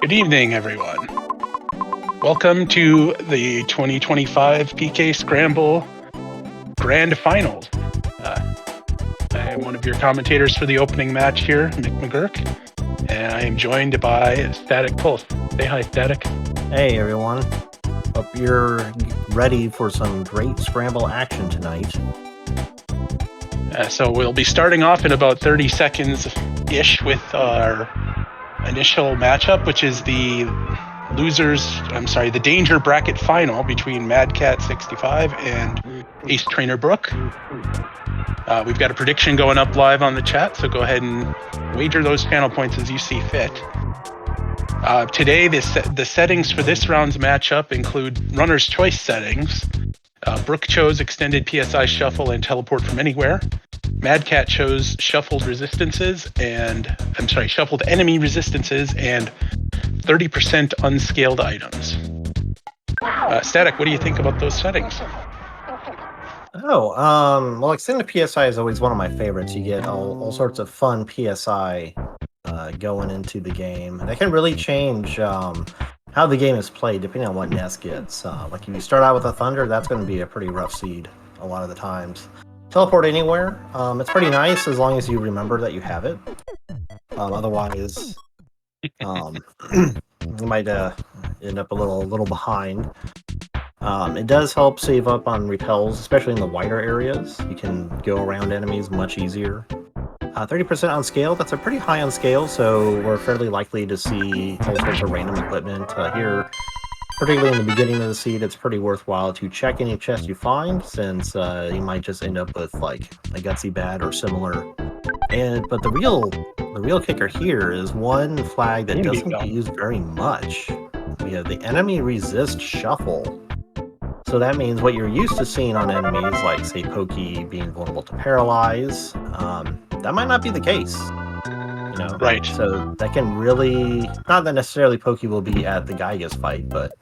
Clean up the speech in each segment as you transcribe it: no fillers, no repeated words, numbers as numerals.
Good evening, everyone. Welcome to the 2025 PK Scramble Grand Finals. I am one of your commentators for the opening match here, Nick McGurk, and I am joined by Static Pulse. Say hi, Static. Hey, everyone. Hope you're ready for some great Scramble action tonight. So we'll be starting off in about 30 seconds-ish with our initial matchup, which is the Danger Bracket Final between madkat65 and Ace Trainer Brooke. We've got a prediction going up live on the chat, so go ahead and wager those channel points as you see fit. Today, the settings for this round's matchup include runner's choice settings. Brooke chose extended PSI shuffle and teleport from anywhere. Madkat chose shuffled enemy resistances and 30% unscaled items. Static, what do you think about those settings? Well, extended PSI is always one of my favorites. You get all sorts of fun PSI going into the game. That can really change how the game is played depending on what Nest gets. Like if you start out with a Thunder, that's going to be a pretty rough seed a lot of the times. Teleport anywhere, it's pretty nice as long as you remember that you have it. Otherwise, you might end up a little behind. It does help save up on repels, especially in the wider areas. You can go around enemies much easier. 30% on scale, that's a pretty high on scale, so we're fairly likely to see all sorts of random equipment here. Particularly in the beginning of the seed, it's pretty worthwhile to check any chest you find, since you might just end up with like a gutsy bat or similar. But the real kicker here is one flag that doesn't get used very much. We have the enemy resist shuffle. So that means what you're used to seeing on enemies, like, say, Pokey being vulnerable to paralyze, that might not be the case. You know? Right. So that can really, not that necessarily Pokey will be at the Gygas fight, but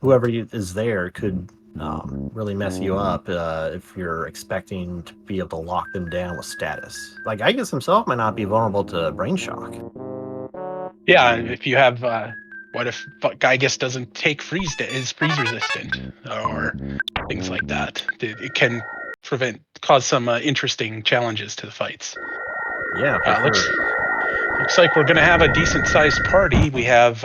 whoever is there could really mess you up if you're expecting to be able to lock them down with status. Like, Gygas himself might not be vulnerable to Brain Shock. Yeah, if you have... what if Gygas doesn't take is freeze resistant, or things like that? It can cause some interesting challenges to the fights. Yeah, for sure. Looks like we're going to have a decent-sized party. We have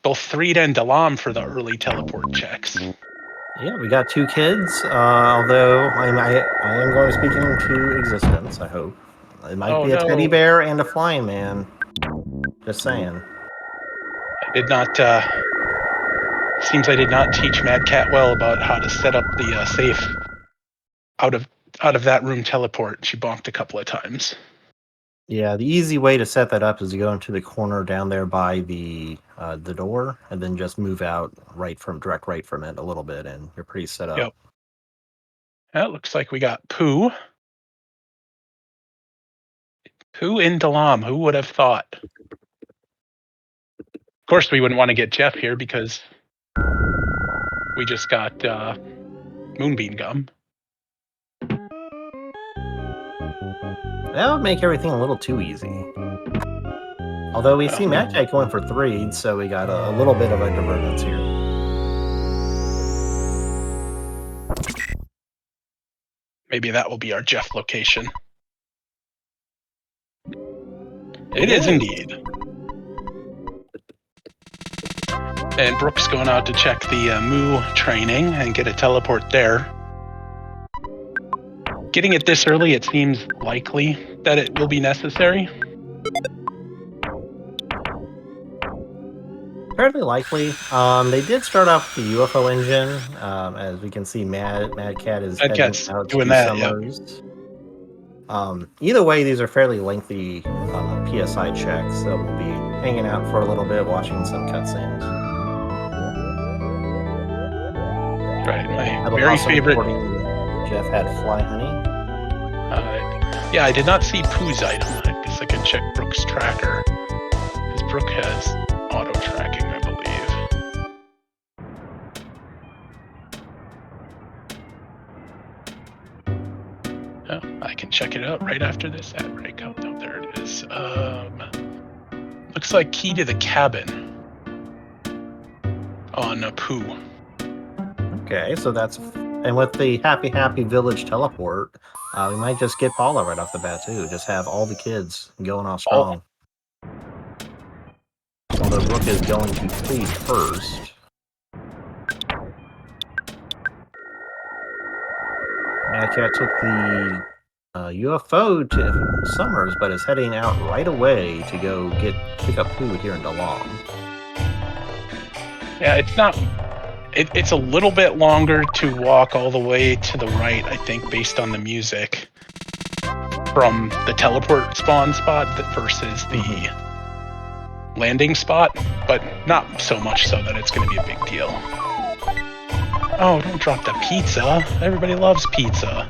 both Threed and Dalam for the early teleport checks. Yeah, we got two kids, although I am going to speak into existence, I hope. It might be a teddy bear and a flying man. Just saying. Seems I did not teach Madkat well about how to set up the safe out of that room teleport. She bonked a couple of times. Yeah, the easy way to set that up is to go into the corner down there by the door, and then just move out direct right from it a little bit, and you're pretty set up. Yep. It looks like we got Pooh. Pooh in Dalam. Who would have thought? Of course, we wouldn't want to get Jeff here because we just got Moonbeam Gum. That would make everything a little too easy. Although we see madkat going for 3, so we got a little bit of a divergence here. Maybe that will be our Jeff location. It is indeed. And Brooke's going out to check the Moo training and get a teleport there. Getting it this early, it seems likely that it will be necessary. Fairly likely. They did start off the UFO engine. As we can see, madkat is heading out to Summers. Yep. Either way, these are fairly lengthy PSI checks, so we'll be hanging out for a little bit, watching some cutscenes. Right, my very favorite. Jeff had Fly Honey. Yeah, I did not see Pooh's item. I guess I can check Brooke's tracker, because Brooke has auto tracking, I believe. Oh, I can check it out right after this ad break. Oh, no, there it is. Looks looks like key to the cabin on a poo. Okay, so that's... And with the Happy Village teleport, we might just get Paula right off the bat, too. Just have all the kids going off strong. Although Brooke is going to plead first. Madcat took the UFO to Summers, but is heading out right away to go pick up food here in DeLong. Yeah, it's not... It's a little bit longer to walk all the way to the right, I think, based on the music, from the teleport spawn spot versus the landing spot, but not so much so that it's going to be a big deal. Oh, don't drop the pizza. Everybody loves pizza.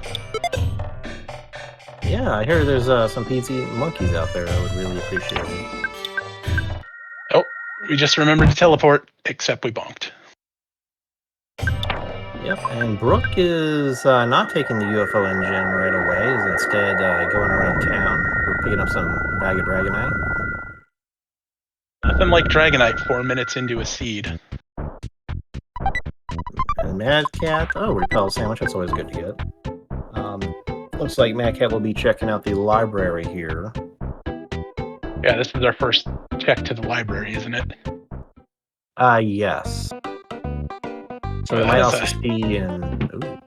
Yeah, I hear there's some pizza-eating monkeys out there I would really appreciate it. Oh, we just remembered to teleport, except we bonked. Yep, and Brooke is not taking the UFO engine right away. Is instead going around town. We're picking up some bag of Dragonite. Nothing like Dragonite 4 minutes into a seed. And Madcat, oh, repel sandwich, that's always good to get. Looks like Madcat will be checking out the library here. Yeah, this is our first check to the library, isn't it? Yes. So we might also see in... Ooh.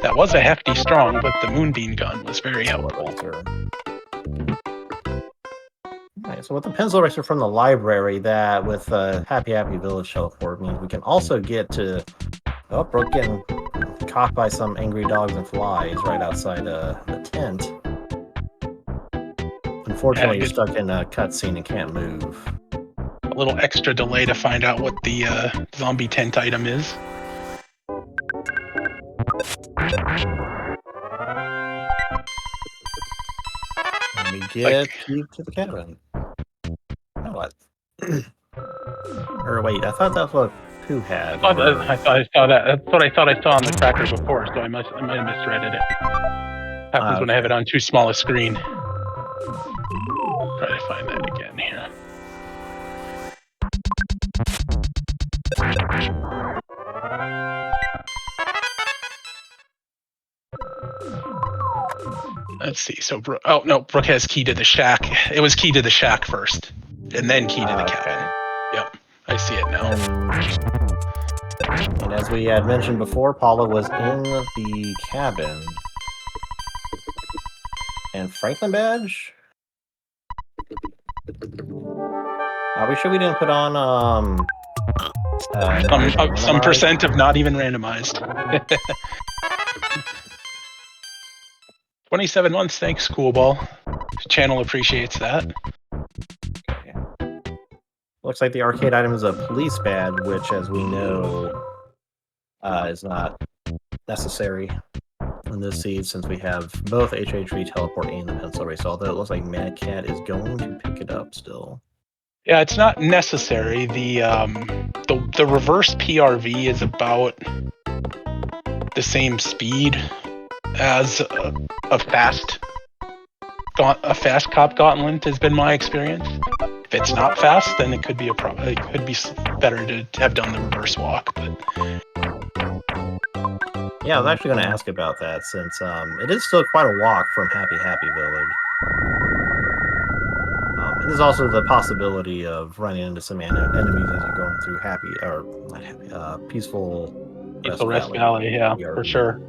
That was a hefty strong, but the moonbeam gun was very helpful. Alright, so with the pencil eraser from the library, that with Happy Village teleport means we can also get to... Oh, Brooke getting caught by some angry dogs and flies right outside the tent. Unfortunately, you're stuck in a cutscene and can't move. A little extra delay to find out what the zombie tent item is. And we get to the cabin. Now what? Or wait, I thought that's what Pooh had. I saw that. That's what I thought I saw on the tracker before, so I might have misread it. Happens when I have it on too small a screen. Try to find that again here. Let's see. So, oh no, Brooke has key to the shack. It was key to the shack first, and then key to the cabin. Yep, I see it now. And as we had mentioned before, Paula was in the cabin. And Franklin badge? Are we sure we didn't put on some percent of not even randomized? 27 months, thanks, Schoolball. The channel appreciates that. Okay. Looks like the arcade item is a police badge, which, as we know, is not necessary in this seed since we have both HHV teleport and the pencil race. Although it looks like Madcat is going to pick it up still. Yeah, it's not necessary. The reverse PRV is about the same speed as a fast cop gauntlet has been my experience. If it's not fast, then it could be it could be better to have done the reverse walk. But yeah, I was actually going to ask about that since it is still quite a walk from Happy Village. And there's also the possibility of running into some enemies as you're going through Peaceful Rest Valley, yeah, for sure.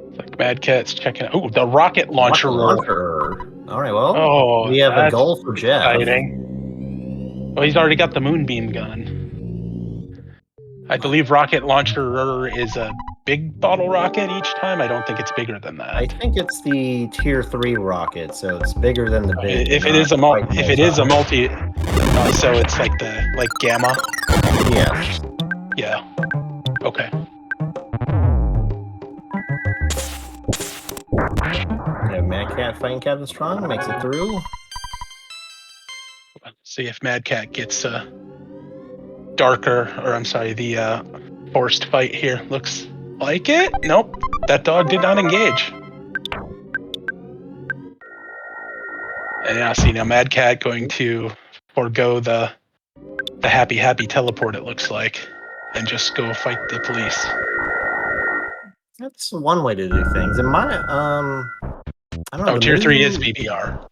It's like Madcat's checking out. Oh, the rocket launcher. All right, well, we have a goal for Jeff. Exciting. Well, he's already got the moonbeam gun. I believe rocket launcher is a big bottle rocket each time. I don't think it's bigger than that. I think it's the tier 3 rocket, so it's bigger than the big. If it is a multi, so it's like gamma. Yeah. Yeah. Okay. Madcat fighting Captain Strong makes it through. Let's see if Madcat gets darker, or I'm sorry, the forced fight here looks like it. Nope, that dog did not engage. And yeah, see now Mad Cat going to forego the happy teleport, it looks like, and just go fight the police. That's one way to do things. And my I don't know. Oh, The tier 3 is move- BBR.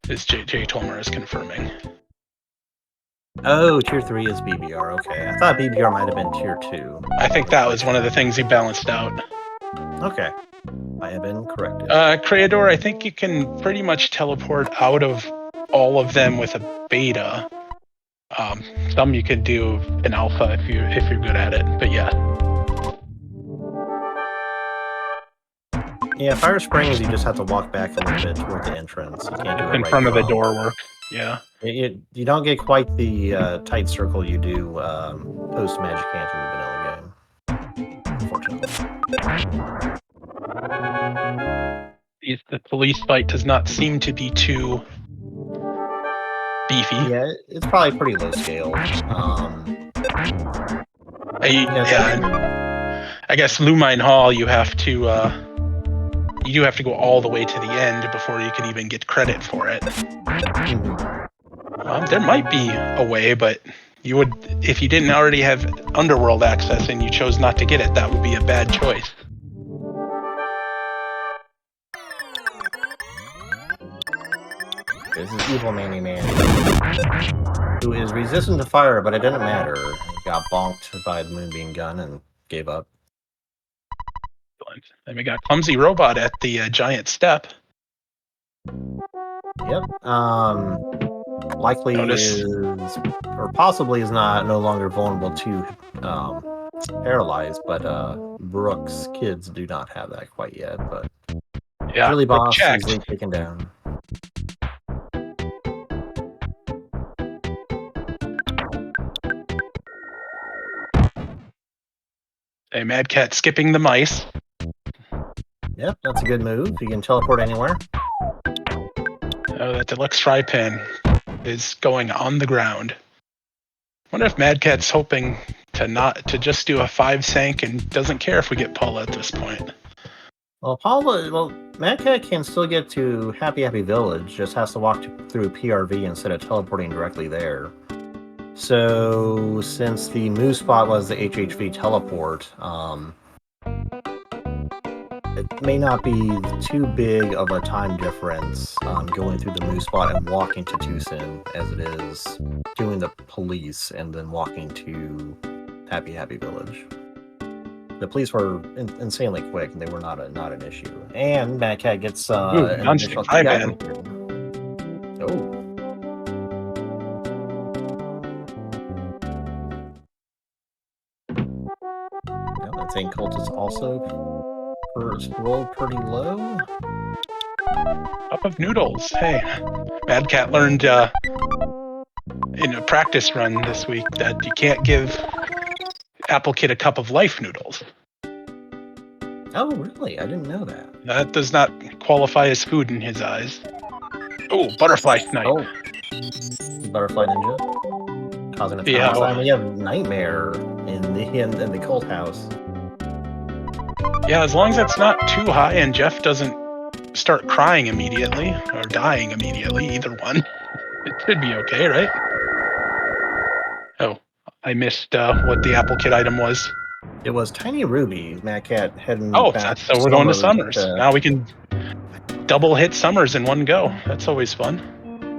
Is Jay Tolmer is confirming. Oh, tier 3 is BBR. Okay, I thought BBR might have been tier 2. I think that was one of the things he balanced out. Okay, I have been corrected. Creador, I think you can pretty much teleport out of all of them with a beta. Some you could do an alpha if you're good at it, but yeah. Yeah, Fire Springs, you just have to walk back a little bit toward the entrance. You can't do it In right front of the from- door work. Yeah. You don't get quite the tight circle you do post Magic Ant in the vanilla game, unfortunately. The police fight does not seem to be too beefy. Yeah, it's probably pretty low scale. I guess Lumine Hall, you have to go all the way to the end before you can even get credit for it. There might be a way, but you would, if you didn't already have Underworld access and you chose not to get it, that would be a bad choice. This is Evil Manny Man, who is resistant to fire, but it didn't matter. He got bonked by the Moonbeam gun and gave up. Then we got Clumsy Robot at the giant step. Yep. Likely is, or possibly is no longer vulnerable to paralyzed, but Brooke's kids do not have that quite yet. But yeah, Billy Boss checked. easily taken down. A Mad Cat skipping the mice. Yep, that's a good move. You can teleport anywhere. Oh, that deluxe fry pan is going on the ground. Wonder if Mad Cat's hoping to just do a 5 sank and doesn't care if we get Paula at this point. Well, Mad Cat can still get to Happy Village, just has to walk through PRV instead of teleporting directly there. So, since the move spot was the HHV teleport, it may not be too big of a time difference going through the move spot and walking to Tucson as it is doing the police and then walking to Happy Village. The police were insanely quick, and they were not an issue. And Mad Cat gets an additional 2 items. Oh. I think Cultist also rolled pretty low. Cup of noodles. Hey, Mad Cat learned in a practice run this week that you can't give Apple Kid a cup of life noodles. Oh, really? I didn't know that. That does not qualify as food in his eyes. Oh, Butterfly Snipe. Oh, Butterfly Ninja. Causing a ton. We have Nightmare in the cult house. Yeah, as long as it's not too high and Jeff doesn't start crying immediately or dying immediately, either one, it should be okay, right? Oh, I missed what the Apple Kid item was. It was Tiny Ruby. Mad Cat heading back. So we're going to Summers. Now we can double hit Summers in one go. That's always fun.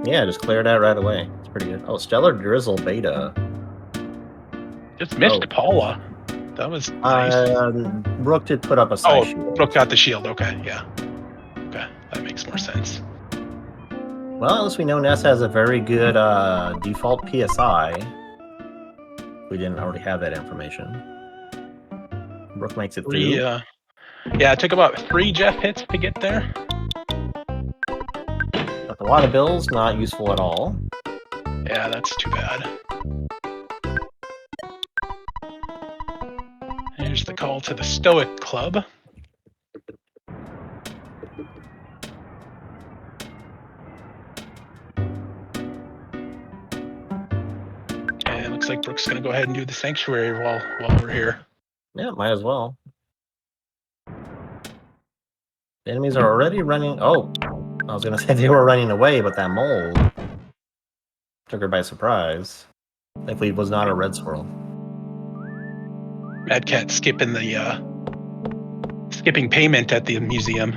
Yeah, just clear it out right away. It's pretty good. Oh, Stellar Drizzle Beta. Just missed Paula. That was nice. Brooke did put up a side shield. Brooke got the shield. Okay, yeah. Okay, that makes more sense. Well, at least we know Ness has a very good default PSI. We didn't already have that information. Brooke makes it through. Yeah, it took about 3 Jeff hits to get there. That's a lot of bills, not useful at all. Yeah, that's too bad. Here's the call to the Stoic Club. And it looks like Brooke's going to go ahead and do the Sanctuary while we're here. Yeah, might as well. The enemies are already running. Oh, I was gonna say they were running away, but that mole took her by surprise. Thankfully, it was not a red squirrel. Madcat skipping payment at the museum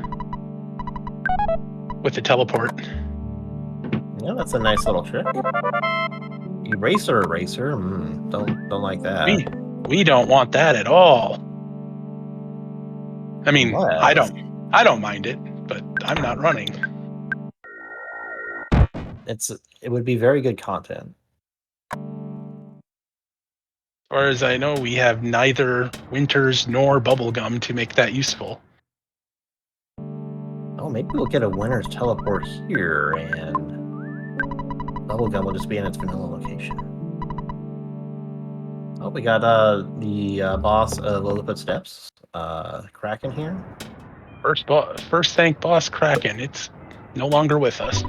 with the teleport. Yeah, that's a nice little trick. Eraser. Don't like that. We don't want that at all. I mean, Unless I don't mind it, but I'm not running. it would be very good content. As far as I know, we have neither Winters nor Bubblegum to make that useful. Oh, maybe we'll get a winner's teleport here, and Bubblegum will just be in its vanilla location. Oh, we got the boss of Lilliput Steps, Kraken here. First thank boss Kraken. It's no longer with us.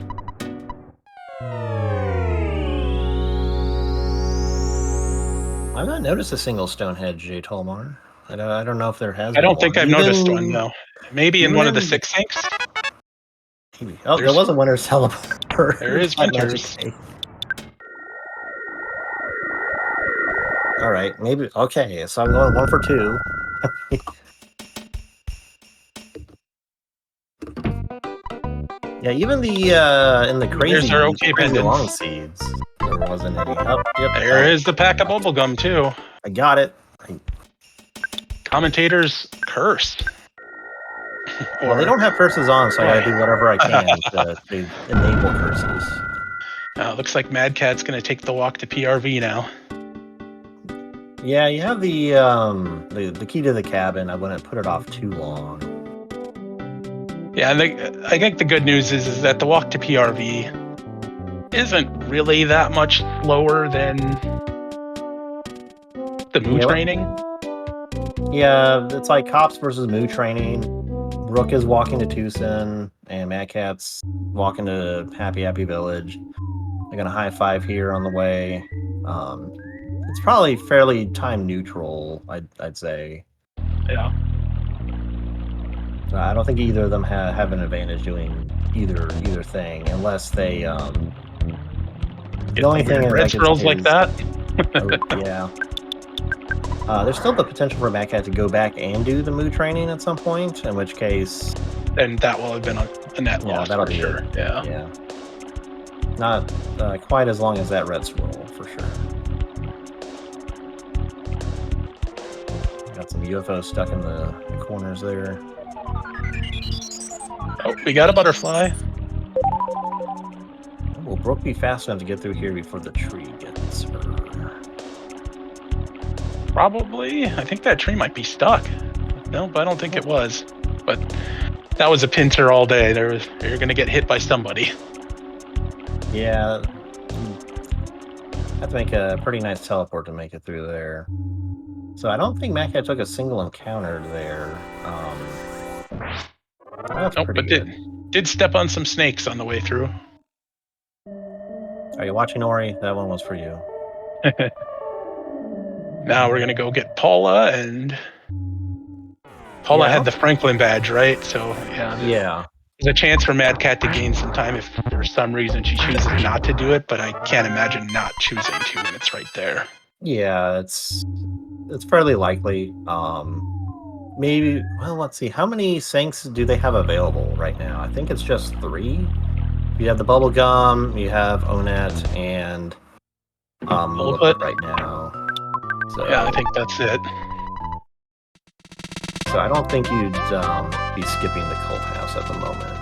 I've not noticed a single Stonehenge, J. Tolmar. I don't know if there has. I don't think I've noticed one. No, maybe in one of the 6 sinks. Oh, there was a winner's teleport. There is Winters. All right, maybe. Okay, so I'm going 1 for 2. Yeah, even in the crazy, crazy long seeds, there wasn't any. Oh, yep, there is the pack of Bubblegum too. I got it. Commentators curse. Well, they don't have curses on, so I gotta do whatever I can to enable curses. Looks like Madcat's gonna take the walk to PRV now. Yeah, you have the key to the cabin. I wouldn't put it off too long. Yeah, I think the good news is that the walk to PRV isn't really that much slower than the Moo training. Yeah, it's like Cops versus Moo training. Brooke is walking to Tucson, and Madcat's walking to Happy Village. They're gonna high five here on the way. It's probably fairly time neutral, I'd say. Yeah. I don't think either of them have an advantage doing either thing, unless they. The only thing is red squirrels like that. Yeah. There's still the potential for Madcat to go back and do the Moo training at some point, in which case. And that will have been a net loss. That'll for be sure. Yeah. Yeah. Not quite as long as that red squirrel, for sure. Got some UFOs stuck in the corners there. Oh, we got a butterfly. Will Brooke be fast enough to get through here before the tree gets her? Probably. I think that tree might be stuck. Nope, I don't think it was. But that was a pincer all day. You're going to get hit by somebody. Yeah. Have to make a pretty nice teleport to make it through there. So I don't think Madcat took a single encounter there. That's pretty good. Did step on some snakes on the way through. Are you watching, Ori? That one was for you. Now we're gonna go get Paula, and Paula had the Franklin badge, right? So yeah. There's a chance for Madcat to gain some time if for some reason she chooses not to do it, but I can't imagine not choosing to when it's right there. Yeah, it's fairly likely. Maybe. Well, let's see. How many sinks do they have available right now? I think it's just 3. You have the Bubblegum, you have Onet, and Lilliput right now. So, yeah, I think that's it. So I don't think you'd be skipping the cult house at the moment.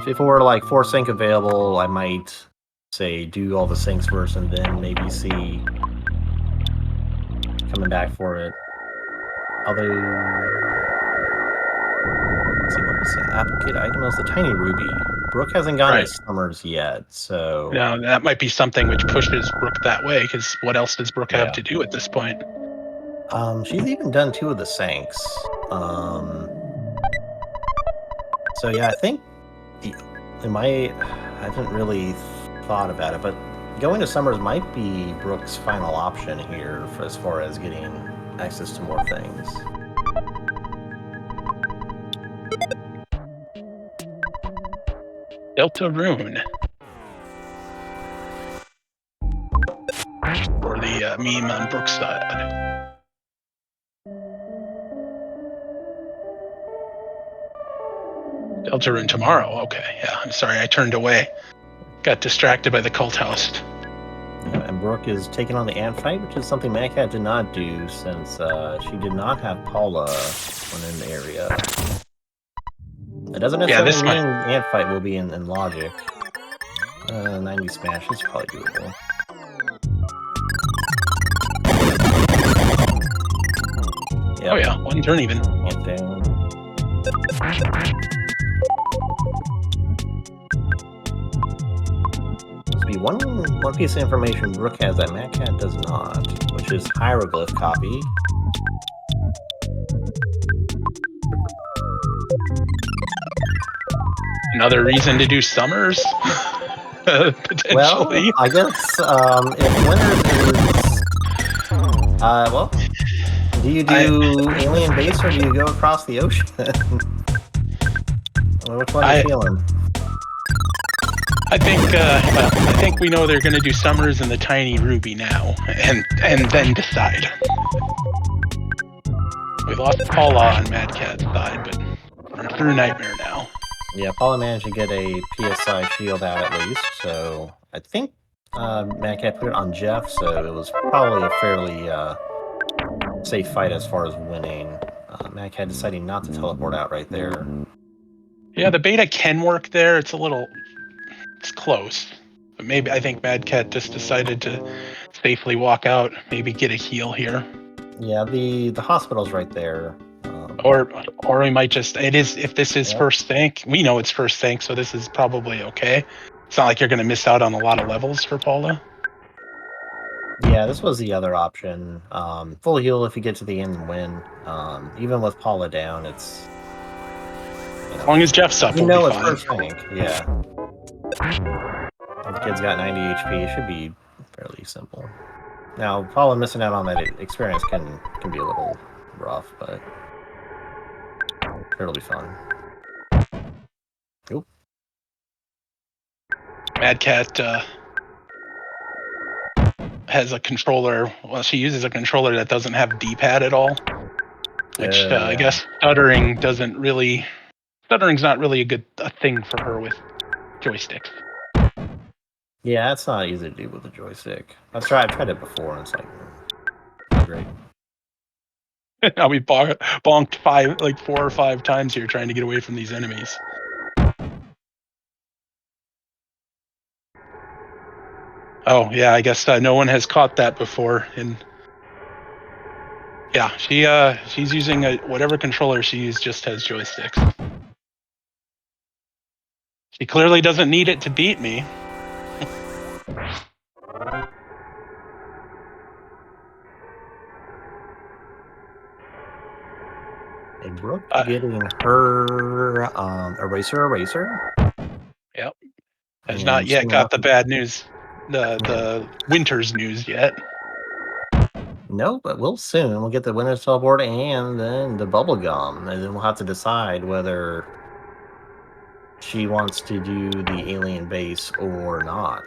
If it were like 4 sync available, I might say do all the syncs first and then maybe see coming back for it. Although, let's see what was the applicate item is the tiny ruby. Brooke hasn't gotten his summers yet, so now that might be something which pushes Brooke that way. Because what else does Brooke have to do at this point? She's even done 2 of the Sanks. So yeah, I think I haven't really thought about it, but going to Summers might be Brooke's final option here as far as getting access to more things. Delta Rune. Or the meme on Brooke's side. Delta Rune tomorrow. Okay, yeah. I'm sorry, I turned away. Got distracted by the cult host. And Brooke is taking on the ant fight, which is something Madcat did not do since she did not have Paula when in the area. It doesn't necessarily mean ant fight will be in logic. 90 smash is probably doable. Yep. Oh yeah, one turn even. Ant down. Must be one piece of information Brooke has that Madcat does not, which is hieroglyph copy. Another reason to do summers? Potentially. Well, I guess if Winters is... well, do you do alien base or do you go across the ocean? Which one are you feeling? I think we know they're going to do summers in the tiny ruby now, and then decide. We lost Paula on Madcat's side, but we're through Nightmare now. Yeah, Paula managed to get a PSI shield out at least, so I think Madcat put it on Jeff, so it was probably a fairly safe fight as far as winning. Madcat deciding not to teleport out right there. Yeah, the beta can work there. It's close. But maybe I think Madcat just decided to safely walk out, maybe get a heal here. Yeah, the hospital's right there. Or we might just, if this is first tank, we know it's first tank, so this is probably okay. It's not like you're going to miss out on a lot of levels for Paula. Yeah, this was the other option. Full heal if you get to the end and win. Even with Paula down, it's... As long as Jeff's up, we'll be fine. It's first tank, yeah. If the kid's got 90 HP, it should be fairly simple. Now, Paula missing out on that experience can be a little rough, but it'll be fun. Oop. Madcat has a controller. Well, she uses a controller that doesn't have D-pad at all, which I guess stuttering's not really a thing for her with joysticks. Yeah, it's not easy to do with a joystick. I've tried it before, and it's like, not great. Now we bonked 4 or 5 times here trying to get away from these enemies. Oh yeah, I guess no one has caught that before. And yeah, she's using whatever controller she used just has joysticks. She clearly doesn't need it to beat me. And Brooke getting her eraser. Yep. Has not yet got the bad news, the Winters news yet. No, but we'll soon. We'll get the Winter's teleport and then the bubble gum, and then we'll have to decide whether she wants to do the alien base or not.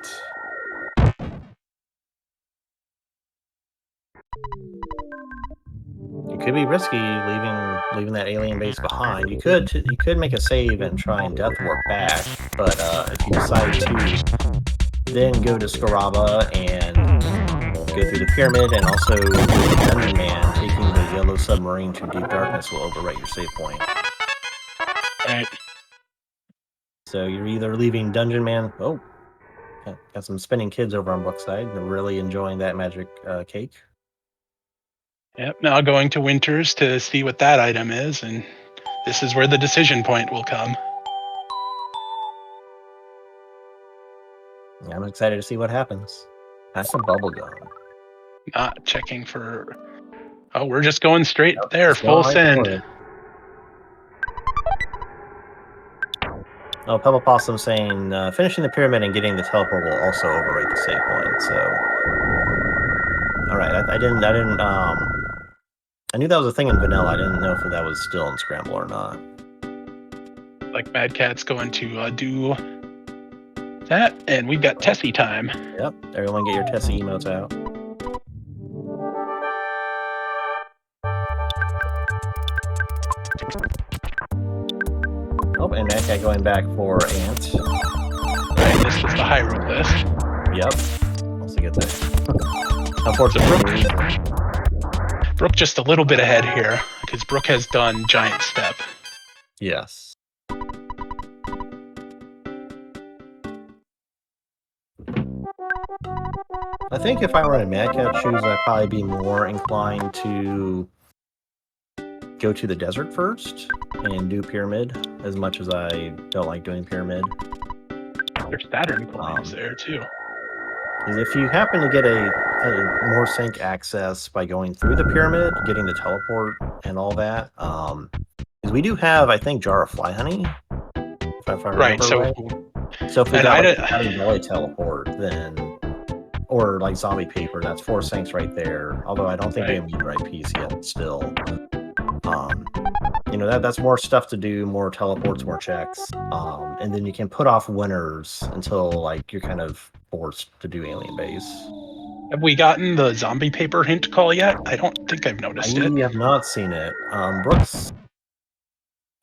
It could be risky leaving that alien base behind. You could make a save and try and death warp back, but if you decide to then go to Scramble and go through the pyramid and also go to Dungeon Man, taking the yellow submarine to deep darkness will overwrite your save point. Right. So you're either leaving Dungeon Man. Oh, got some spinning kids over on Brooke's side. They're really enjoying that magic cake. Yep, now going to Winters to see what that item is, and this is where the decision point will come. Yeah, I'm excited to see what happens. That's a bubble gum. Not checking for... Oh, we're just going straight there, full send. Oh, Pebble Possum saying finishing the pyramid and getting the teleport will also overwrite the save point. So, all right, I knew that was a thing in vanilla. I didn't know if that was still in Scramble or not. Like Madcat's going to do that, and we've got Tessie time. Yep. Everyone get your Tessie emotes out. Oh, and that guy going back for Ant. Right, this was the high road list. Yep. Also get that. Unfortunately, Brooke just a little bit ahead here, because Brooke has done Giant Step. yes. I think if I were in Madcat shoes, I'd probably be more inclined to go to the desert first and do Pyramid, as much as I don't like doing Pyramid. There's Saturn coins there, too. Is if you happen to get a more sync access by going through the Pyramid, getting the teleport and all that, because we do have, I think, Jar of Fly Honey, if I remember right. So if we got like Saturn Valley teleport, then, or like Zombie Paper, that's 4 syncs right there. Although I don't think we have the right piece yet. Still, you know, that's more stuff to do, more teleports, more checks, and then you can put off winners until like you're kind of forced to do Alien Base. Have we gotten the Zombie Paper hint call yet? I don't think I've noticed it. I have not seen it. Brooks.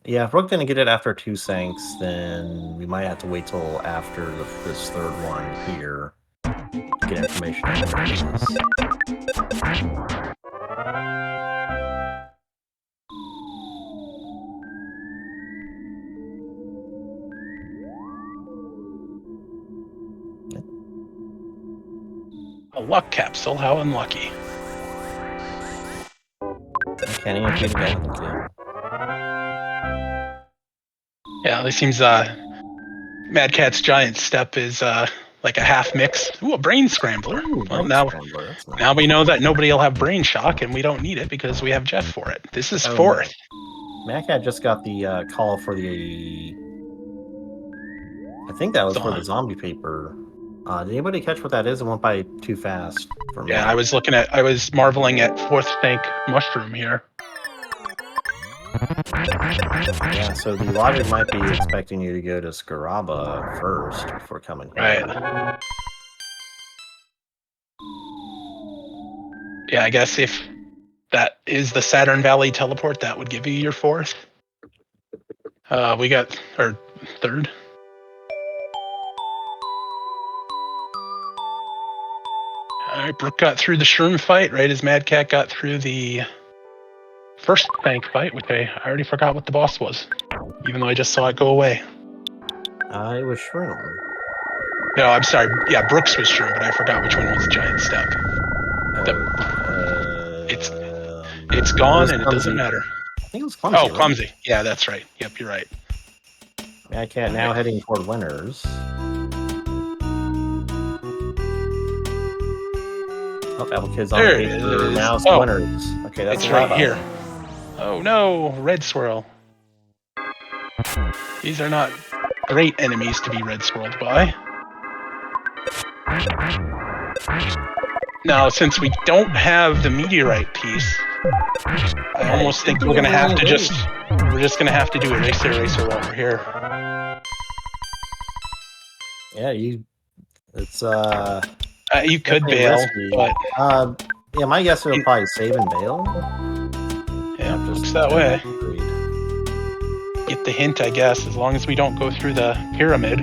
Yeah, if Brooke didn't get it after 2 syncs, then we might have to wait till after this third one here to get information on what it is. A luck capsule, how unlucky. I can't even keep that. Yeah, it seems Mad Cat's Giant Step is like a half mix. Ooh, a Brain Scrambler. Ooh, well, Scrambler. Now we know that nobody will have Brain Shock, and we don't need it because we have Jeff for it. This is 4th. Mad Cat just got the call for the... I think that was for the Zombie Paper. Did anybody catch what that is? It went by too fast for me. Yeah, I was marveling at 4th Tank Mushroom here. Yeah, so the logic might be expecting you to go to Scaraba first before coming here. Right. Yeah, I guess if that is the Saturn Valley teleport, that would give you your 4th. We got our 3rd. All right, Brooke got through the Shroom fight, right as Mad Cat got through the first tank fight, which I already forgot what the boss was, even though I just saw it go away. It was Shroom. No, I'm sorry. Yeah, Brooks was Shroom, but I forgot which one was Giant Step. It's gone, and it doesn't matter. I think it was Clumsy. Oh, Clumsy. Yeah, that's right. Yep, you're right. Mad Cat now heading toward winners. Oh, Apple Kids on paper. Now it's winners. Okay, that's right here. Oh no, Red Swirl. These are not great enemies to be red swirled by. Now, since we don't have the meteorite piece, I almost think we're gonna have to we're just gonna have to do Eraser while we're here. Yeah, it's you could bail, risky. But yeah, my guess would probably save and bail. Yeah, looks that way. Get the hint, I guess, as long as we don't go through the pyramid.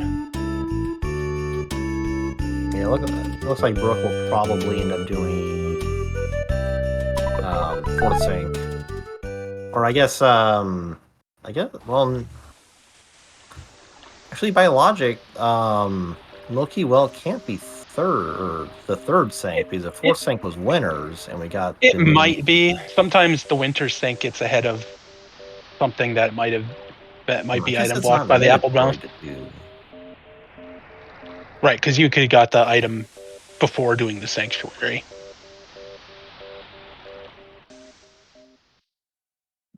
Yeah, looks like Brooke will probably end up doing 4th sync, or I guess, well, actually by logic, Milky Well can't be the 3rd sync, because the 4th sync was winners, and we got. It might be. Sometimes the winter sync gets ahead of something that might be item blocked by the apple bound. Right, because you could have got the item before doing the sanctuary.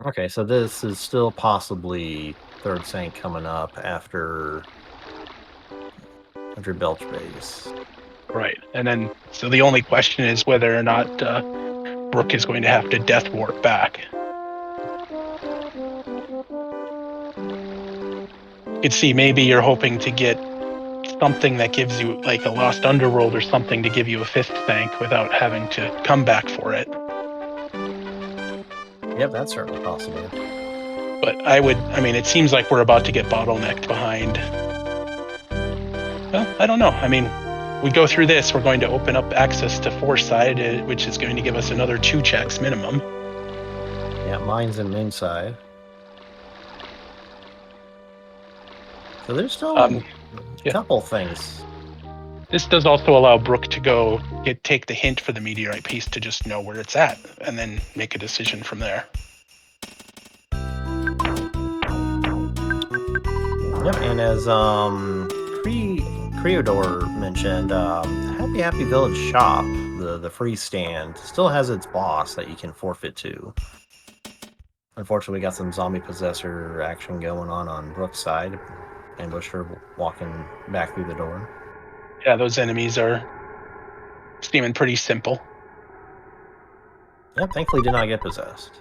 Okay, so this is still possibly 3rd sync coming up after Belch Base. Right, and then so the only question is whether or not Brooke is going to have to death warp back. You can see maybe you're hoping to get something that gives you, like a lost underworld or something, to give you a 5th tank without having to come back for it. Yep, that's certainly possible. But I mean, it seems like we're about to get bottlenecked behind. Well, I don't know. I mean, we go through this, we're going to open up access to Foreside, which is going to give us another 2 checks minimum. Yeah, mine's in inside. So there's still a couple things. This does also allow Brooke to take the hint for the meteorite piece to just know where it's at and then make a decision from there. Yep, and as Creodor mentioned, Happy Village Shop, the free stand, still has its boss that you can forfeit to. Unfortunately, we got some zombie possessor action going on Brooke's side. Ambushed her walking back through the door. Yeah, those enemies are seeming pretty simple. Yep, thankfully did not get possessed.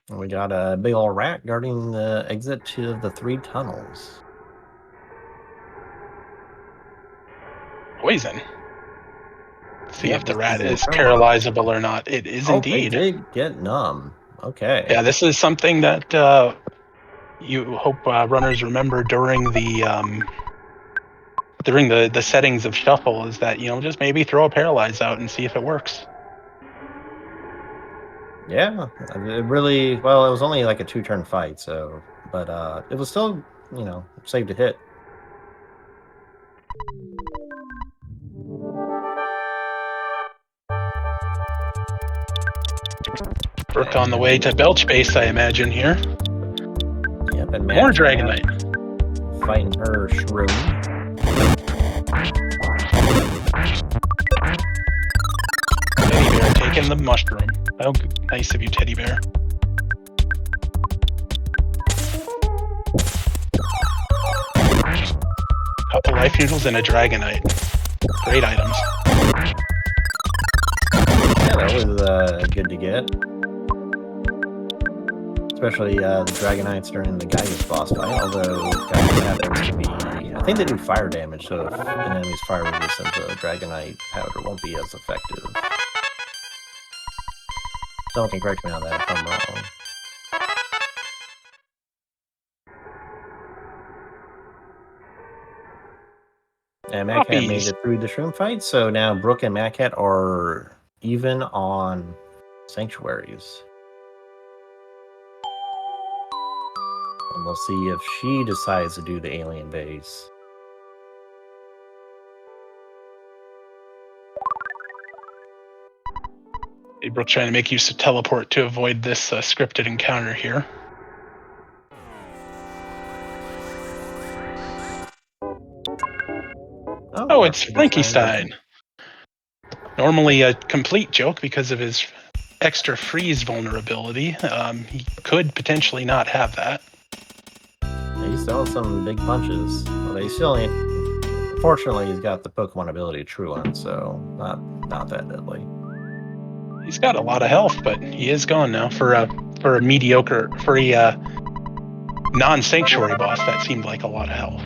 And we got a big old rat guarding the exit to the 3 tunnels. Poison. See Yep, if the this rat is internal. paralyzable or not. It is indeed. It did get numb. Okay. Yeah, this is something that you hope runners remember during the settings of shuffle, is that, just maybe throw a paralyze out and see if it works. Yeah, it really, well, it was only like a 2-turn fight, so, but it was still, safe to hit. Brooke on the way to Belch Base, I imagine, here. Yep, and more Dragonite. Fighting her shroom. Teddy Bear taking the mushroom. Oh, nice of you, Teddy Bear. Couple life noodles and a Dragonite. Great items. Yeah, that was good to get. Especially the Dragonites during the Gaius boss fight, although Gaius happens to be, I think they do fire damage, so if an enemy's fire resistant, the Dragonite powder won't be as effective. Someone can correct me on that if I'm wrong. And Madkat made it through the shroom fight, so now Brooke and Madkat are even on sanctuaries. And we'll see if she decides to do the alien base. Hey, Brooke trying to make use of teleport to avoid this scripted encounter here. Oh, it's Frankenstein. Normally a complete joke because of his extra freeze vulnerability. He could potentially not have that. He still has some big punches. Well, he still ain't. Fortunately, he's got the Pokemon ability Truant, so not that deadly. He's got a lot of health, but he is gone now for a non-sanctuary boss. That seemed like a lot of health.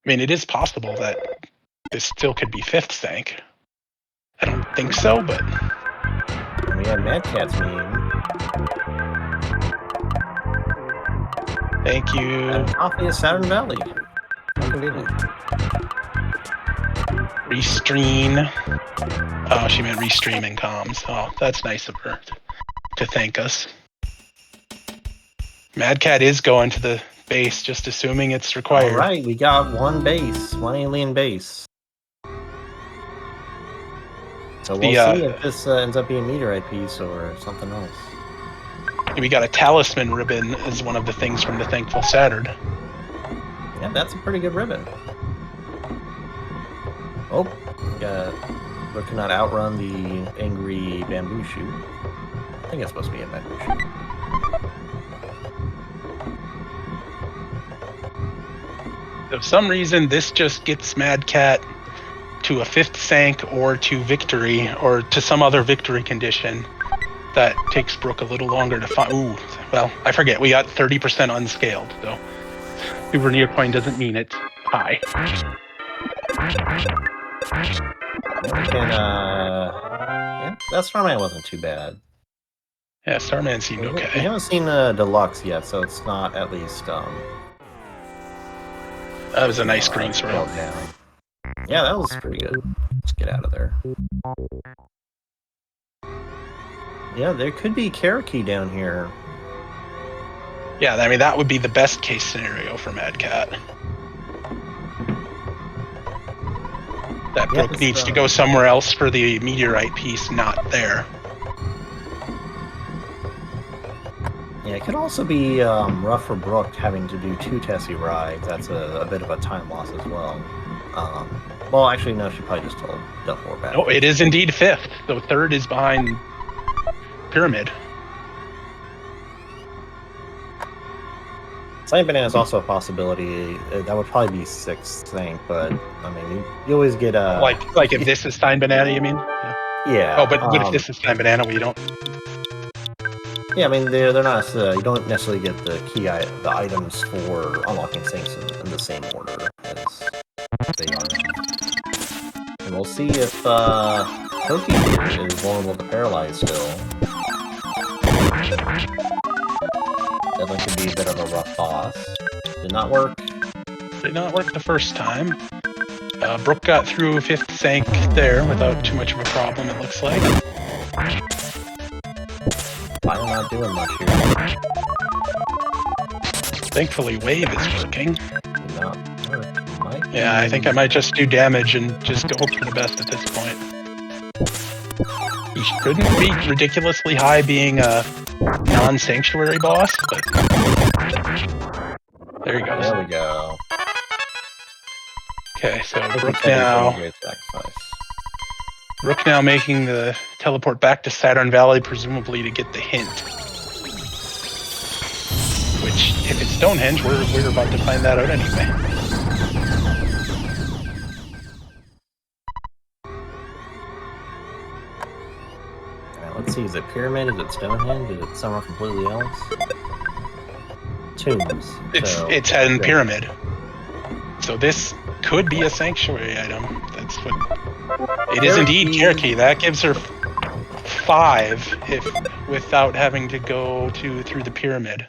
I mean, it is possible that this still could be 5th Stank. I don't think so, but... We have Madkat's meme. Thank you. And coffee is Saturn Valley. Restream. Oh, she meant restreaming comms. Oh, that's nice of her to thank us. Madkat is going to the base, just assuming it's required. All right, we got one alien base. So we'll see if this ends up being a meteorite piece or something else. We got a talisman ribbon as one of the things from the Thankful Saturn. Yeah, that's a pretty good ribbon. Oh, we cannot outrun the angry bamboo shoot. I think it's supposed to be a bamboo shoot. For some reason, this just gets Mad Cat to a 5th sank or to victory or to some other victory condition that takes Brooke a little longer to find. Ooh, well, I forget. We got 30% unscaled, so souvenir coin doesn't mean it's high. Yeah, that Starman wasn't too bad. Yeah, Starman seemed okay. We haven't seen Deluxe yet, so it's not at least. That was a nice green swirl. Down. Yeah, that was pretty good. Let's get out of there. Yeah, there could be Cherokee down here. Yeah, I mean, that would be the best case scenario for Mad Cat. That Brooke needs to go somewhere else for the meteorite piece, not there. Yeah, it could also be rough for Brooke having to do 2 Tessie rides. That's a bit of a time loss as well. Well, actually, no, she probably just told Duff back. No, it is indeed 5th. So 3rd is behind Pyramid. Sign Banana is also a possibility. That would probably be 6th thing, but I mean, you always get a like if this is Sign Banana, you mean? Yeah. Oh, but what if this is Sign Banana? We don't. Yeah, I mean they're not. You don't necessarily get the the items for unlocking things in the same order as they are. And we'll see if Toki here is vulnerable to paralyze still. Definitely could be a bit of a rough boss. Did not work. Did not work the first time. Brooke got through 5th sank there without too much of a problem, it looks like. I'm not doing much here. Thankfully, Wave is working. Did not work. Yeah, I think I might just do damage and just hope for the best at this point. He shouldn't be ridiculously high being a non-sanctuary boss, but there he goes. There we go. Okay, so Brooke now making the teleport back to Saturn Valley, presumably to get the hint. Which, if it's Stonehenge, we're about to find that out anyway. Let's see, is it Pyramid? Is it Stonehenge? Is it somewhere completely else? Tombs. It's in Pyramid. So this could be a sanctuary item. That's what... It is indeed Cherokee. That gives her 5 if without having to go through the Pyramid.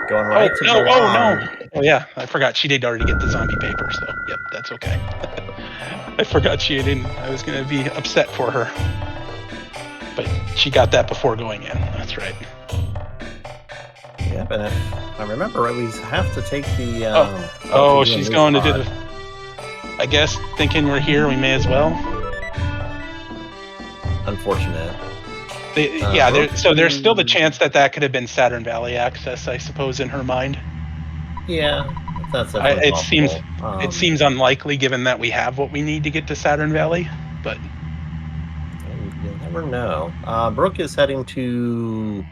Going right to the no. Oh yeah, I forgot she did already get the zombie paper, so yep, that's okay. I forgot she didn't. I was gonna be upset for her. But she got that before going in, that's right. Yeah, but if I remember right, we have to take the she's going to do the... I guess, thinking we're here, we may as well. Unfortunate. There's still the chance that could have been Saturn Valley access, I suppose, in her mind. Yeah, that's it seems it seems unlikely given that we have what we need to get to Saturn Valley, but you never know. Brooke is heading to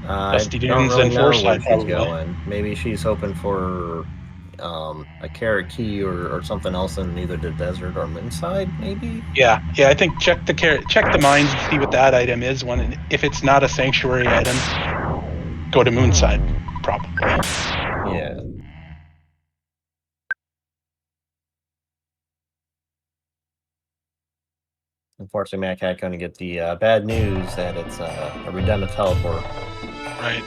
Dusty Dunes and Foresight, probably. Going. Maybe she's hoping for a Cherokee or something else in either the desert or Moonside, maybe. Yeah. I think check the mines and see what that item is. If it's not a sanctuary item, go to Moonside, probably. Yeah. Unfortunately, Mad Cat going to get the bad news that it's a redundant teleport. Right.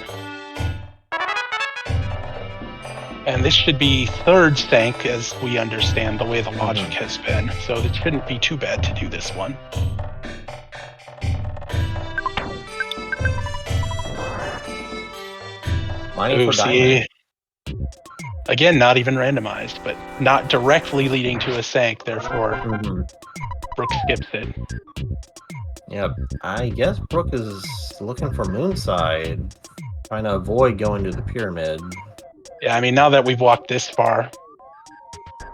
And this should be 3rd sank, as we understand the way the logic has been. So it shouldn't be too bad to do this one. Mining for diamond. Again, not even randomized, but not directly leading to a sank, therefore Brooke skips it. Yep. I guess Brooke is looking for Moonside, trying to avoid going to the Pyramid. Yeah, I mean, now that we've walked this far,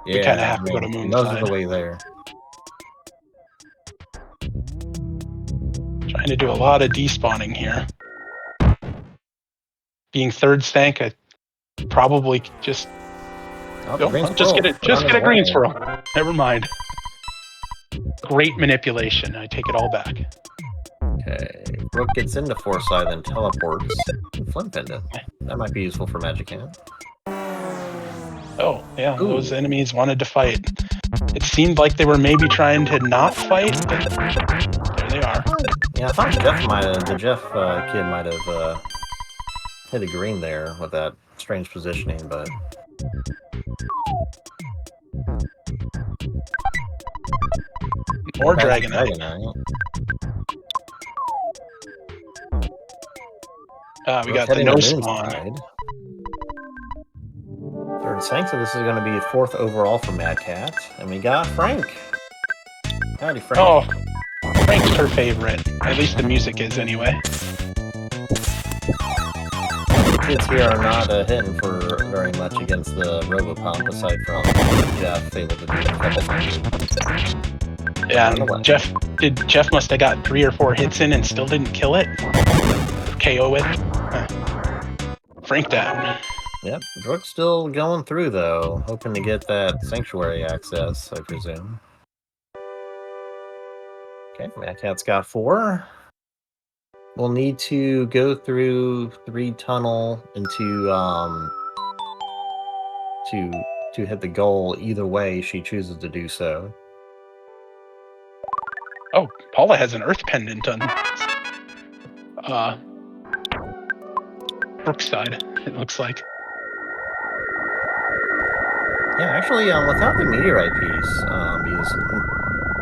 we kind of have to go to Moonside. Those are the way there. Trying to do a lot of despawning here. being third stank, I probably just just get a green squirrel. Never mind. Great manipulation. I take it all back. Okay, Brooke gets into Foresight and teleports. Flint Pendant. That might be useful for Magic Hand. Oh, yeah, those enemies wanted to fight. It seemed like they were maybe trying to not fight, but there they are. Yeah, I thought the Jeff kid might have hit a green there with that strange positioning, but... More Dragonite. We got the no spawn. Third stank, so this is going to be fourth overall for Madkat. And we got Frank. Howdy, Frank. Oh, Frank's her favorite. At least the music is, anyway. Kids here are not hitting for very much against the Robopump, aside from Jeff able to do a couple. Yeah, Jeff must have got 3 or 4 hits in and still didn't kill it? KO it? Frank down. Yep, Brooke's still going through, though, hoping to get that Sanctuary access, I presume. Okay, Madkat's got 4. We'll need to go through 3 tunnel into to hit the goal either way she chooses to do so. Oh, Paula has an Earth Pendant on Brooke's side, it looks like. Yeah, actually, without the meteorite piece, because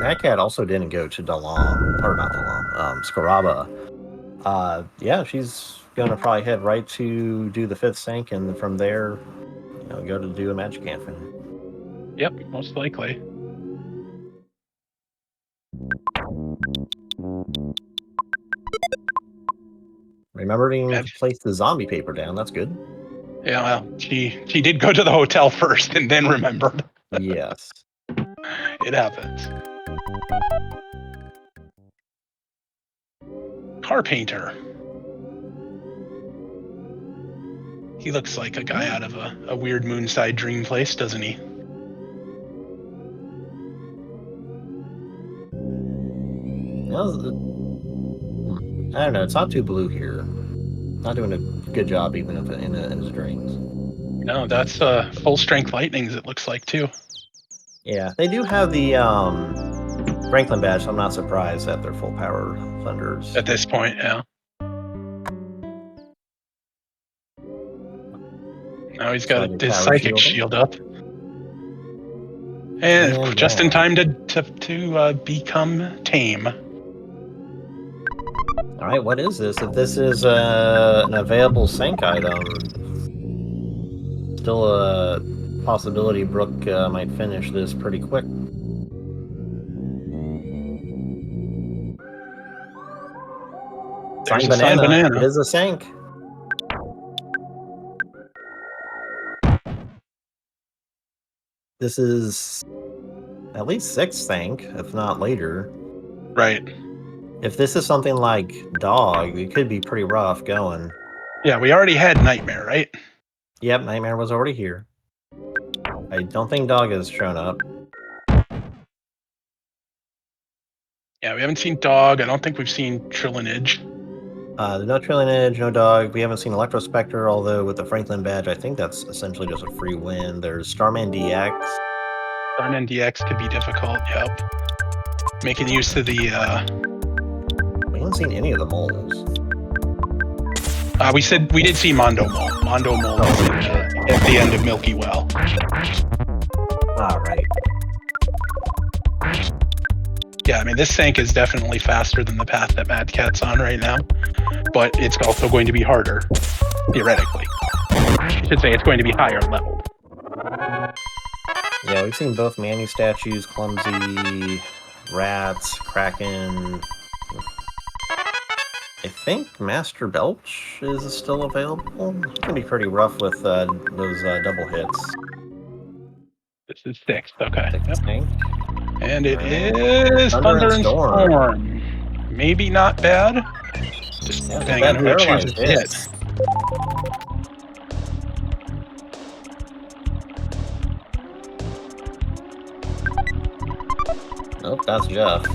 Madkat also didn't go to Scaraba. Yeah, she's gonna probably head right to do the 5th stank, and from there, go to do a Magic Anthem. Yep, most likely. Remembering to place the zombie paper down, that's good. Yeah, well, she did go to the hotel first and then remembered. Yes. It happens. Car painter. He looks like a guy out of a weird Moonside Dream place, doesn't he? I don't know, it's not too blue here. Not doing a good job even if in his dreams. No, that's full strength lightnings, it looks like, too. Yeah, they do have the Franklin badge, so I'm not surprised that they're full power thunders. At this point, yeah. Now he's got his psychic shield up. And just in time to become tame. Alright, what is this? If this is an available Sank item, still a possibility Brooke might finish this pretty quick. There's a signed banana. It is a Sank. This is at least 6th Sank, if not later. Right. If this is something like Dog, it could be pretty rough going. Yeah, we already had Nightmare, right? Yep, Nightmare was already here. I don't think Dog has shown up. Yeah, we haven't seen Dog. I don't think we've seen Trillinage. No Trillinage, no Dog. We haven't seen Electrospectre, although with the Franklin badge, I think that's essentially just a free win. There's Starman DX. Starman DX could be difficult, yep. Making use of the... We haven't seen any of the moles. We did see Mondo Mole. Mondo Mole is at the end of Milky Well. Alright. Yeah, I mean, this Sank is definitely faster than the path that Madkat's on right now, but it's also going to be harder, theoretically. I should say it's going to be higher level. Yeah, we've seen both Manny statues, Clumsy, Rats, Kraken. I think Master Belch is still available. It's going to be pretty rough with those double hits. This is 6th, okay. 6th Sank. And it is Thunder and Storm. Maybe not bad. Just depending on who it chooses to hit. Oh, that's Jeff.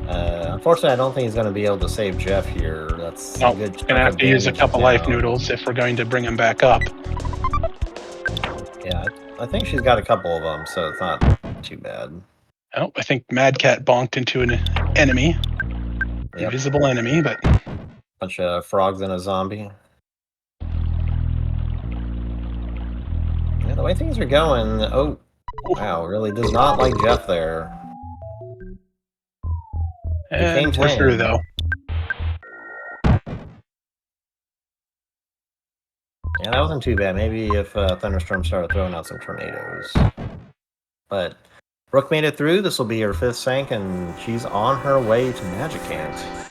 Unfortunately, I don't think he's going to be able to save Jeff here. That's No, a good gonna chunk have of to use a damage couple life down. noodles if we're going to bring him back up. Yeah, I think she's got a couple of them, so it's not too bad. Oh, I think Madcat bonked into an enemy. Yep. Invisible enemy, but Bunch of frogs and a zombie. Yeah, the way things are going, oh, wow, really does not like Jeff there. Became and we're through tame. though. Yeah, that wasn't too bad. Maybe if Thunderstorm started throwing out some tornadoes. But Brooke made it through. This will be her 5th sank, and she's on her way to Magic Ant.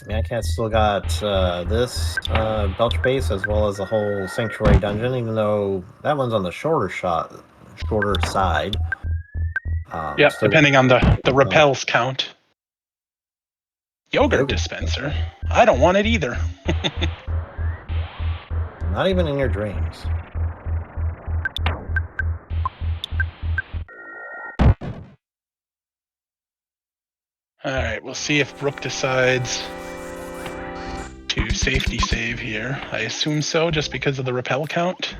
Madcat's still got this Belch base as well as the whole Sanctuary dungeon, even though that one's on the shorter side. Yep, Still depending on the repels count. Yogurt dispenser? I don't want it either. Not even in your dreams. Alright, we'll see if Brooke decides to safety save here. I assume so, just because of the repel count.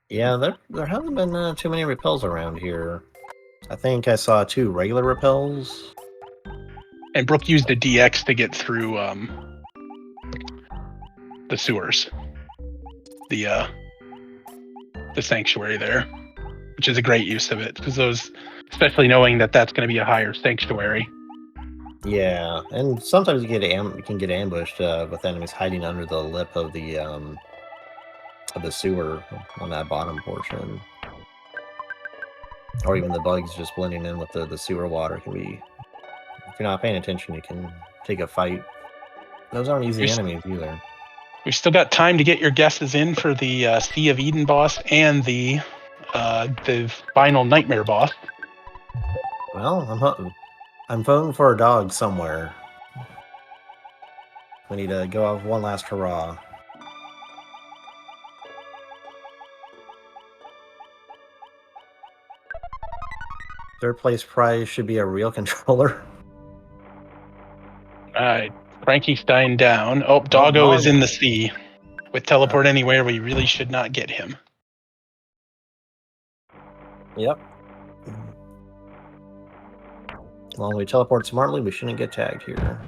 Yeah, there haven't been too many repels around here. I think I saw 2 regular repels. And Brooke used a DX to get through the sewers. The sanctuary there, which is a great use of it, because those, especially knowing that that's going to be a higher sanctuary. Yeah, and sometimes you can get ambushed with enemies hiding under the lip of the sewer on that bottom portion, or even the bugs just blending in with the sewer water can be. If you're not paying attention, you can take a fight. Those aren't easy enemies either. We've still got time to get your guesses in for the Sea of Eden boss and the final Nightmare boss. Well, I'm voting for a dog somewhere. We need to go off one last hurrah. Third place prize should be a real controller. Alright, Frankenstein down. Oh, Doggo is in the sea. With Teleport Anywhere, we really should not get him. Yep. As long as we teleport smartly, we shouldn't get tagged here.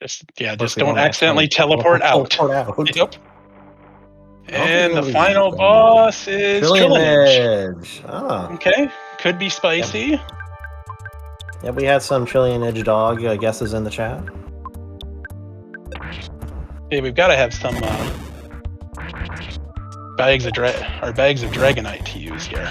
Just don't accidentally teleport out. Yep. And the final boss is Trillion-Edge. Okay, could be spicy. Yep, we had some Trillion-Edge dog guesses in the chat. Yeah, we've got to have some bags of Dragonite to use here.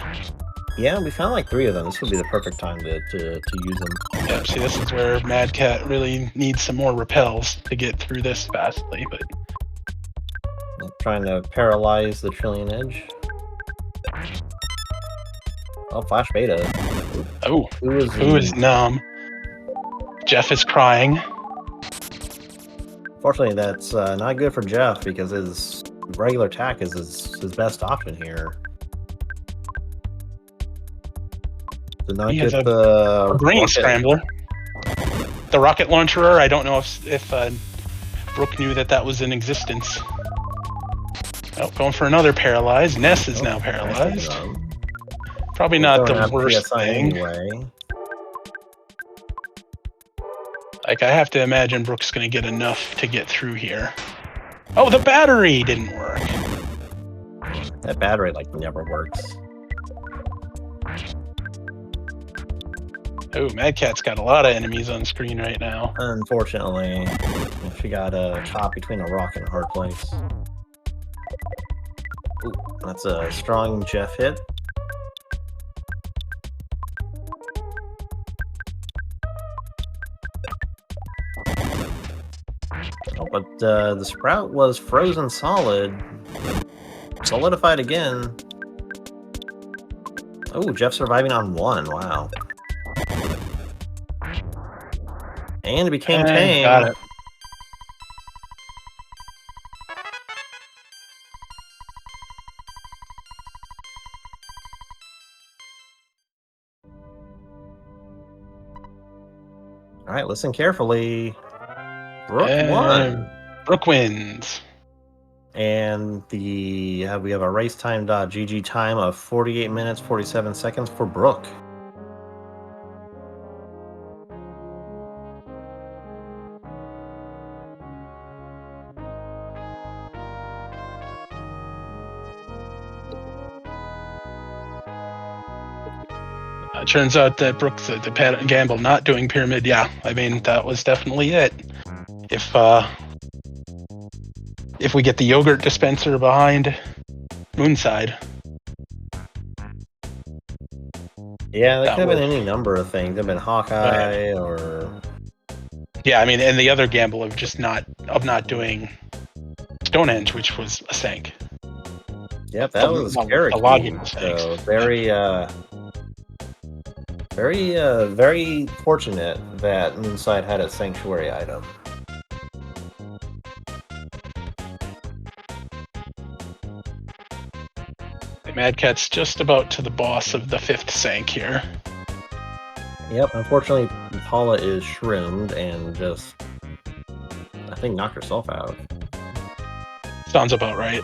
Yeah, we found like 3 of them. This would be the perfect time to use them. Yeah, see, this is where Madcat really needs some more repels to get through this fastly, but... I'm trying to paralyze the Trillion-Edge. Oh, Flash Beta. Oh, who is numb? Jeff is crying. Fortunately, that's not good for Jeff because his regular attack is his best option here. Did not get the Brain Scrambler. The rocket launcherer, I don't know if Brooke knew that was in existence. Oh, going for another paralyzed. Ness is now paralyzed. Probably not the worst thing. Anyway. Like, I have to imagine Brooke's going to get enough to get through here. Oh, the battery didn't work. That battery, like, never works. Oh, Madcat's got a lot of enemies on screen right now. Unfortunately, she got caught between a rock and a hard place. Ooh, that's a strong Jeff hit. Oh, but the Sprout was frozen solid. Solidified again. Oh, Jeff surviving on 1. Wow. And it became tame. Got it. right, listen carefully. Brooke won. Brooke wins. And we have a race time.gg time of 48 minutes, 47 seconds for Brooke. Turns out that Brooke's the gamble not doing pyramid. Yeah, I mean, that was definitely it. If we get the yogurt dispenser behind Moonside. Yeah, that could have been any number of things. It could have been Hawkeye or... Yeah, I mean, and the other gamble of just not doing Stonehenge, which was a sank. Yep, that was scary. So very fortunate that Moonside had its sanctuary item. Madcat's just about to the boss of the 5th sank here. Yep, unfortunately, Paula is shroomed and just, I think, knocked herself out. Sounds about right.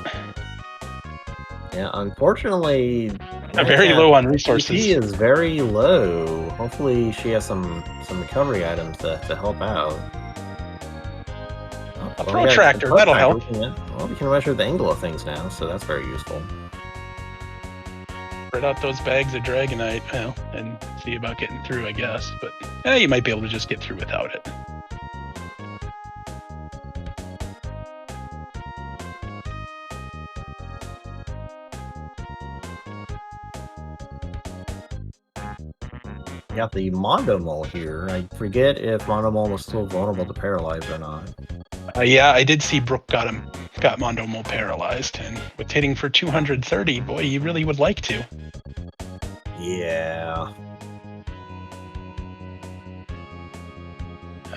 Yeah, unfortunately, very low on resources. She is very low. Hopefully, she has some recovery items to help out. A protractor, that'll help. Well, we can measure the angle of things now, so that's very useful. Spread out those bags of Dragonite, and see about getting through, I guess. But you might be able to just get through without it. Got the Mondo Mole here. I forget if Mondo Mole was still vulnerable to paralyze or not. Yeah, I did see Brooke got Mondo Mole paralyzed, and with hitting for 230, boy, you really would like to. Yeah.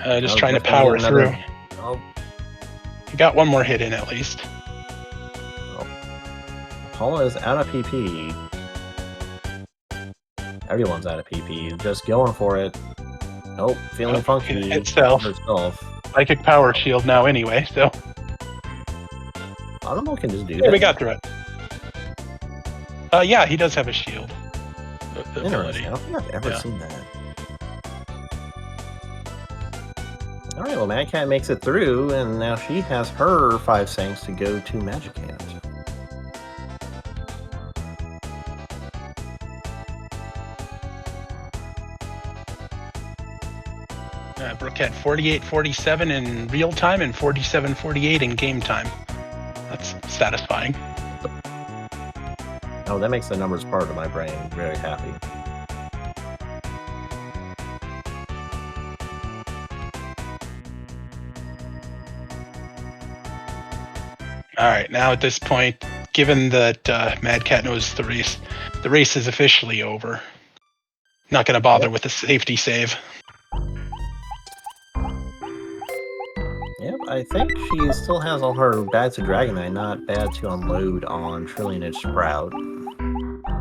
Just trying to power through. Oh. You got one more hit in at least. Oh. Paula is out of PP. Everyone's out of PP. Just going for it. Nope, feeling funky. Itself. Psychic power shield now anyway, so. Mondo Mole can just do that. Yeah, we got through it. Yeah, he does have a shield. Interesting. I don't think I've ever seen that. Alright, well, Madcat makes it through, and now she has her 5 sanks to go to Magic Hand. Brooke had 48-47 in real time and 47-48 in game time. That's satisfying. Oh, that makes the numbers part of my brain very happy. All right, now at this point, given that Madcat knows the race is officially over. Not going to bother with a safety save. Yep, I think she still has all her bags of Dragonite, not bad to unload on Trillionage Sprout.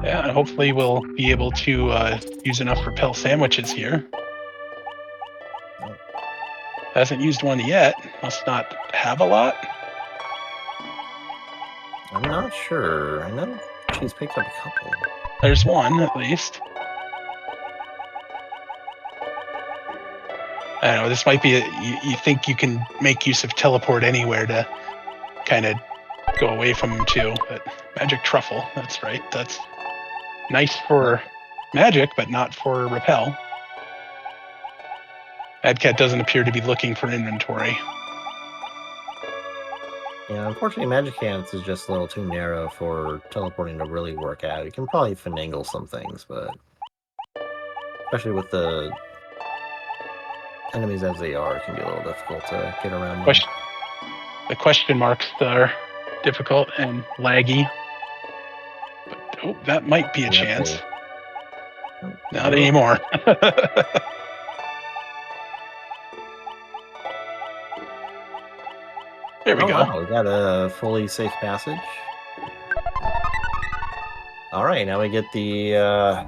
Yeah, and hopefully we'll be able to use enough Repel Sandwiches here. Oh. Hasn't used one yet. Must not have a lot. I'm not sure. I know she's picked up a couple. There's one, at least. I don't know, this might be you think you can make use of teleport anywhere to kind of go away from him too, but Magic Truffle, that's right. That's nice for magic, but not for repel. Madcat doesn't appear to be looking for inventory. Yeah, unfortunately, Magic Hands is just a little too narrow for teleporting to really work out. You can probably finagle some things, but especially with the enemies as they are, it can be a little difficult to get around them. The question marks are difficult and laggy. But, that might be a chance. Not anymore. There we go. Wow, we got a fully safe passage. All right, now we get the.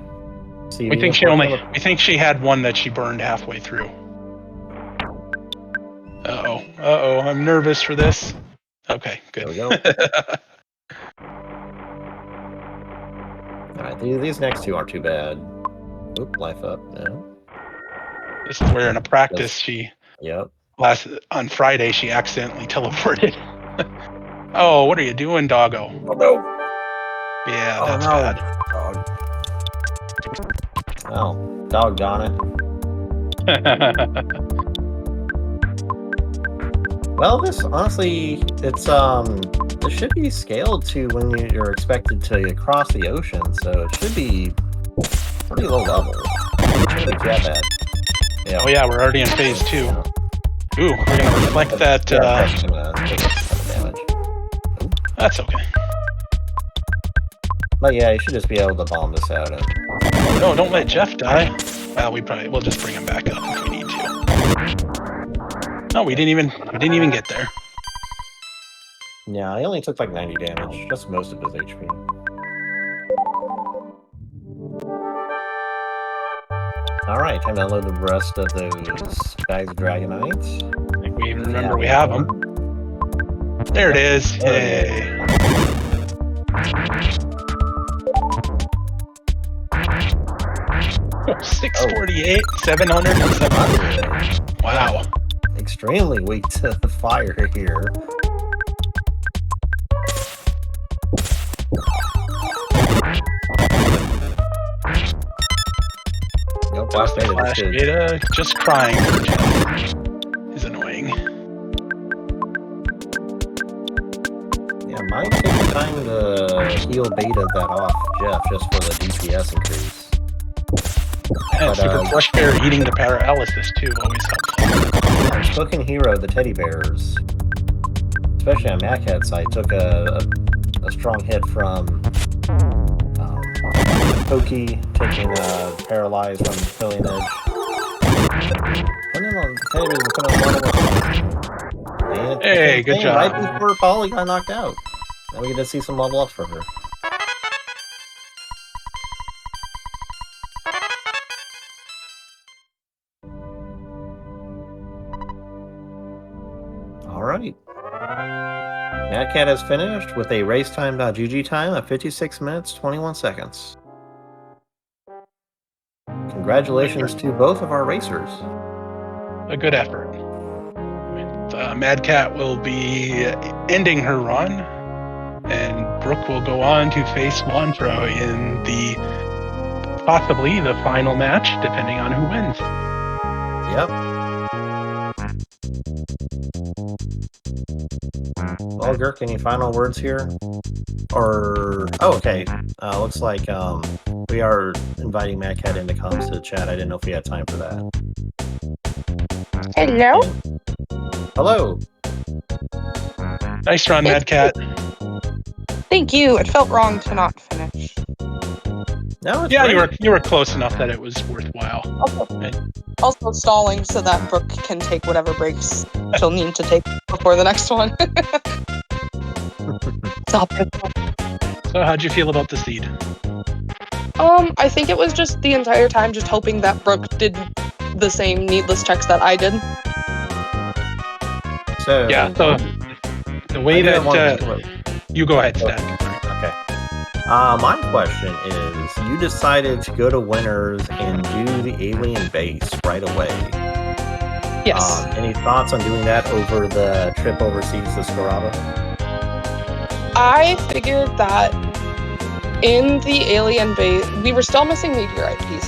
We think she had one that she burned halfway through. I'm nervous for this. Okay, good. There we go. All right, these next two aren't too bad. Oop, life up. No. This is where in a practice Yep. on Friday she accidentally teleported. Oh, what are you doing, doggo? Oh no. Yeah, Oh, that's no. bad. Oh, doggone it. Well, this honestly, it's this should be scaled to when you're expected to cross the ocean, so it should be pretty low level. It shouldn't be that bad. Yeah. Oh yeah, we're already in phase 2. Yeah. Ooh, we're gonna reflect that. That's gonna take a ton of damage. That's okay. But yeah, you should just be able to bomb this out. And... No, don't let Jeff die. Well, we'll just bring him back up if we need to. No, we didn't even get there. Yeah, he only took like 90 damage, just most of his HP. Alright, time to unload the rest of those bags of Dragonites. I think we remember we have them. There it is. Hey. 648, 700, and 700. Wow. Extremely weak to the fire here. Nope, Just Flash Beta, just crying for Jeff is annoying. Yeah, might take the time to heal Beta that off Jeff just for the DPS increase. And Super Plush Bear eating the paralysis too always helps. Unspoken Hero, the teddy bears, especially on madkat side, took a strong hit from Pokey taking paralyzed from Filling Edge. Hey, good job. Right before Polly got knocked out. Now we get to see some level ups for her. Alright. madkat has finished with a race time.gg time of 56 minutes, 21 seconds. Congratulations to both of our racers. A good effort. madkat will be ending her run, and Brooke will go on to face Montreux in possibly the final match, depending on who wins. Yep. Well, Gurk, any final words here? Or okay. Looks like we are inviting madkat into comms to the chat. I didn't know if we had time for that. Hello. Hello. Nice run, madkat. Thank you. It felt wrong to not finish. No, it's yeah, great. you were close enough that it was worthwhile. Also stalling so that Brooke can take whatever breaks she'll need to take before the next one. Stop it. So how'd you feel about the seed? I think it was just the entire time just hoping that Brooke did the same needless checks that I did. So yeah, so the way that you go ahead, Static. Okay. My question is, you decided to go to Winners and do the alien base right away. Yes. Any thoughts on doing that over the trip overseas to Scramble? I figured that in the alien base, we were still missing meteorite pieces.